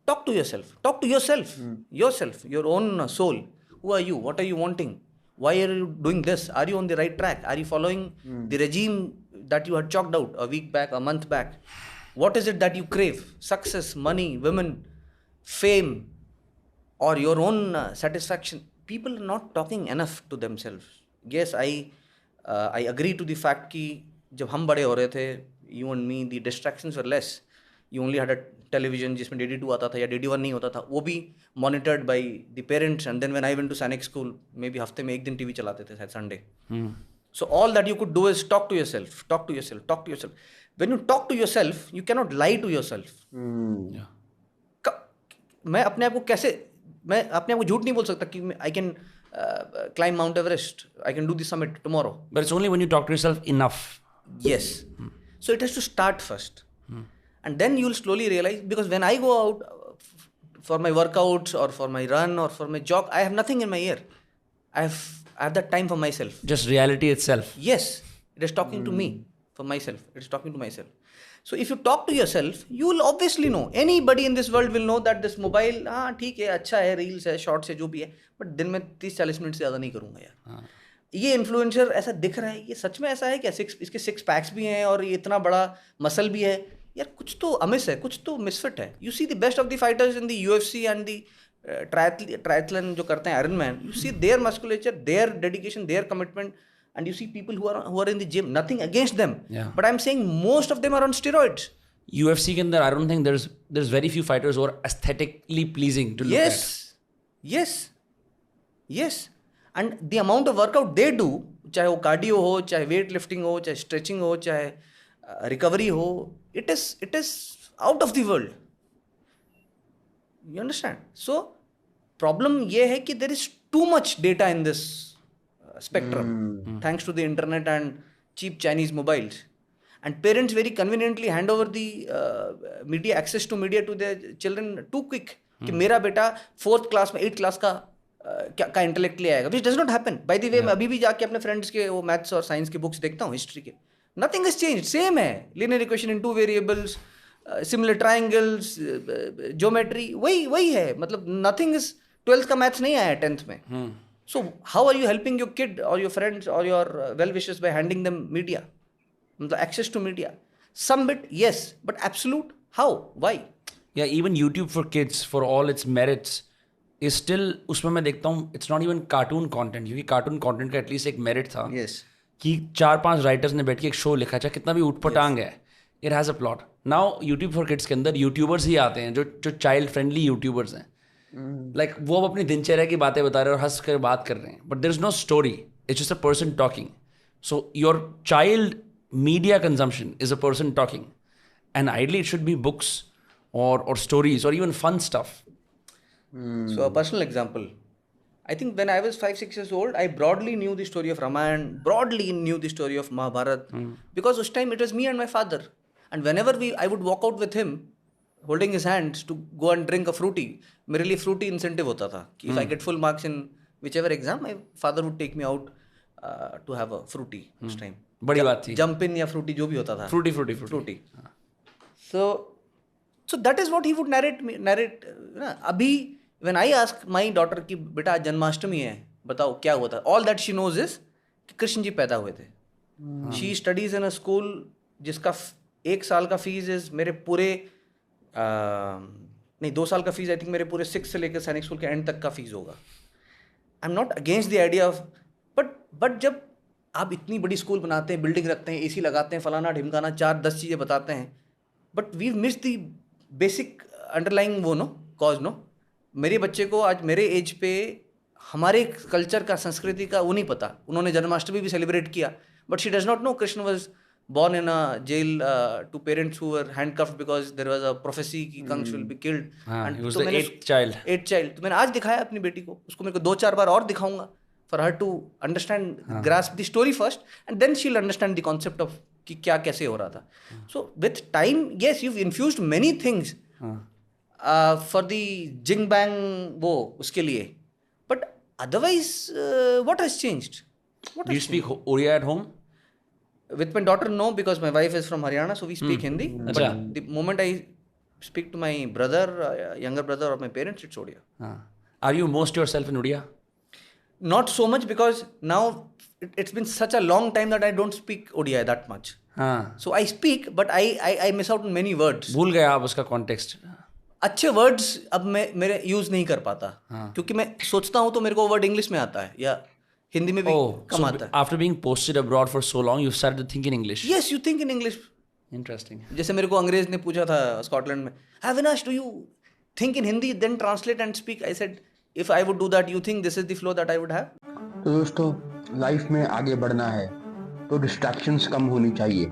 Talk to yourself. Talk to yourself. Yourself, your own soul. Who are you? What are you wanting? Why are you doing this? Are you on the right track? Are you following the regime that you had chalked out a week back, a month back? What is it that you crave? Success, money, women, fame, or your own satisfaction? People are not talking enough to themselves. Yes, I agree to the fact कि जब हम बड़े हो रहे थे, you and me, the distractions were less. You only had a television जिसमें DD2 आता था या DD1 नहीं होता था, वो भी monitored by the parents. And then when I went to Sainik school, maybe हफ्ते में एक दिन TV चलाते थे, शायद Sunday. So all that you could do is talk to yourself, talk to yourself, talk to yourself. When you talk to yourself, you cannot lie to yourself. मैं अपने आप को कैसे, मैं अपने आप को झूठ नहीं बोल सकता कि I can climb Mount Everest, I can do the summit tomorrow. But it's only when you talk to yourself enough. Yes. So it has to start first. And then you'll slowly realize, because when I go out for my workouts or for my run or for my jog, I have nothing in my ear. I have that time for myself. Just reality itself. Yes, it is talking to me, for myself. It is talking to myself. So if you talk to yourself, you will obviously know. Anybody in this world will know that this mobile, हाँ ठीक है, अच्छा है, reels है, shorts है, जो भी है, बट दिन में 30-40 मिनट से ज़्यादा नहीं करूँगा यार. ये इन्फ्लुएंसर ऐसा दिख रहा है, ये सच में ऐसा है क्या? इसके 6 पैक्स भी हैं और ये इतना बड़ा मसल भी है. यार कुछ तो अमिस है, कुछ तो मिसफिट है. You see the best of the fighters in the UFC and the triathlon जो करते हैं, iron man. You see their musculature, their dedication, their commitment, and you see people who are in the gym. Nothing against them, but I'm saying most of them are on steroids. UFC के अंदर I don't think there's very few fighters who are aesthetically pleasing to look at. Yes. And the amount of workout they do, चाहे वो cardio हो, चाहे weight lifting हो, चाहे stretching हो, चाहे रिकवरी हो, it is out of the world. You understand? So problem ये है कि there is too much data in this spectrum, thanks to the internet and cheap Chinese mobiles. And parents very conveniently hand over the media, access to media to their children too quick. कि मेरा बेटा 4th class में 8th class का intellect ले आएगा, which does not happen. By the way, मैं अभी भी जाके अपने फ्रेंड्स के वो मैथ्स और साइंस के बुक्स देखता हूँ, हिस्ट्री के. Nothing has changed, same है. Linear equation in 2 variables, similar triangles, geometry, वही है. मतलब nothing is, 12th का मैथ्स नहीं आया 10th में. So how are you helping your kid or your friends or your well-wishers by handing them media, the access to media? Some bit, yes, but absolute, how? Why? Yeah, even YouTube for kids, for all its merits, is still, उसमें मैं देखता हूँ, it's not even cartoon content, क्योंकि cartoon content का at least एक merit था. Yes. कि 4-5 writers ने बैठ के एक शो लिखा, चाहे कितना भी ऊटपटांग है, it has a plot. Now YouTube for kids के अंदर यूट्यूबर्स ही आते हैं जो चाइल्ड फ्रेंडली यूट्यूबर्स हैं. लाइक वो अपनी दिनचर्या की बातें बता रहे हैं और हंस कर बात कर रहे हैं, but there is no story, it's just a person talking. So your child media consumption is a person talking, and ideally it should be books or stories or even fun stuff. So a personal example, I think when I was 5-6 years old, I broadly knew the story of Ramayana, broadly knew the story of Mahabharata, because उस time it was me and my father, and whenever I would walk out with him holding his hands to go and drink a fruity, मेरे लिए fruity incentive होता था कि if I get full marks in whichever exam, my father would take me out to have a fruity उस time. बड़ी बात थी. Jump in या fruity जो भी होता था. Fruity. So that is what he would narrate. अभी when I ask my daughter कि बेटा आज जन्माष्टमी है, बताओ क्या हुआ था, all that she knows is कि कृष्ण जी पैदा हुए थे. She studies in a school जिसका 1 साल का फीस इज मेरे पूरे नहीं 2 साल का फीस आई थिंक मेरे पूरे 6 से लेकर सैनिक स्कूल के एंड तक का फीस होगा. I am not against the idea of, but जब आप इतनी बड़ी स्कूल बनाते हैं, बिल्डिंग रखते हैं, AC लगाते हैं, फलाना ढिमकाना, 4-10 चीज़ें बताते हैं, but we miss the basic underlying वो नो कॉज नो. मेरे बच्चे को आज मेरे एज पे हमारे कल्चर का, संस्कृति का वो नहीं पता. उन्होंने जन्माष्टमी भी सेलिब्रेट किया, but she does not know Krishna was born in a jail to parents who were handcuffed because there was a prophecy कि Kans will be killed. And he was the 8th child. तो मैंने आज दिखाया अपनी बेटी को, उसको मेरे को 2-4 बार और दिखाऊंगा for her to understand, grasp the story first, and then she'll understand the concept of कि क्या कैसे हो रहा था. So with time, yes, you've infused many things for the jing bang वो उसके लिए, but otherwise what has changed? Do you speak Oriya at home? With my daughter, no, because my wife is from Haryana, so we speak Hindi. But the moment I speak to my brother, younger brother or my parents, it's Odia. Are you most yourself in Odia? Not so much because now it's been such a long time that I don't speak Odia that much. हाँ So I speak, but I miss out on many words. भूल गए आप उसका context. अच्छे words अब मैं मेरे use नहीं कर पाता, क्योंकि मैं सोचता हूँ तो मेरे को वर्ड इंग्लिश में आता है या हिंदी में भी कम आता है. After being posted abroad for so long, you started to think in English. Yes, you think in English. Interesting. जैसे मेरे को अंग्रेज ने पूछा था स्कॉटलैंड में, Avinash, do you think in Hindi then translate and speak? I said, if I would do that, you think this is the flow that I would have? तो दोस्तों, लाइफ में आगे बढ़ना है तो डिस्ट्रैक्शंस कम होनी चाहिए.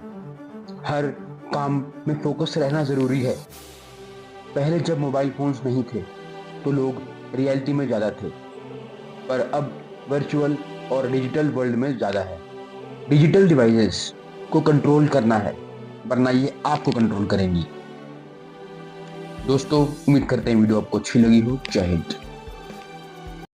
हर काम में फोकस रहना ज़रूरी है. पहले जब मोबाइल फोन्स नहीं थे तो लोग रियलिटी में ज़्यादा थे, पर अब वर्चुअल और डिजिटल वर्ल्ड में ज़्यादा है. डिजिटल डिवाइसेस को कंट्रोल करना है, वरना ये आपको कंट्रोल करेंगी. दोस्तों, उम्मीद करते हैं वीडियो आपको अच्छी लगी हो. जय हिंद.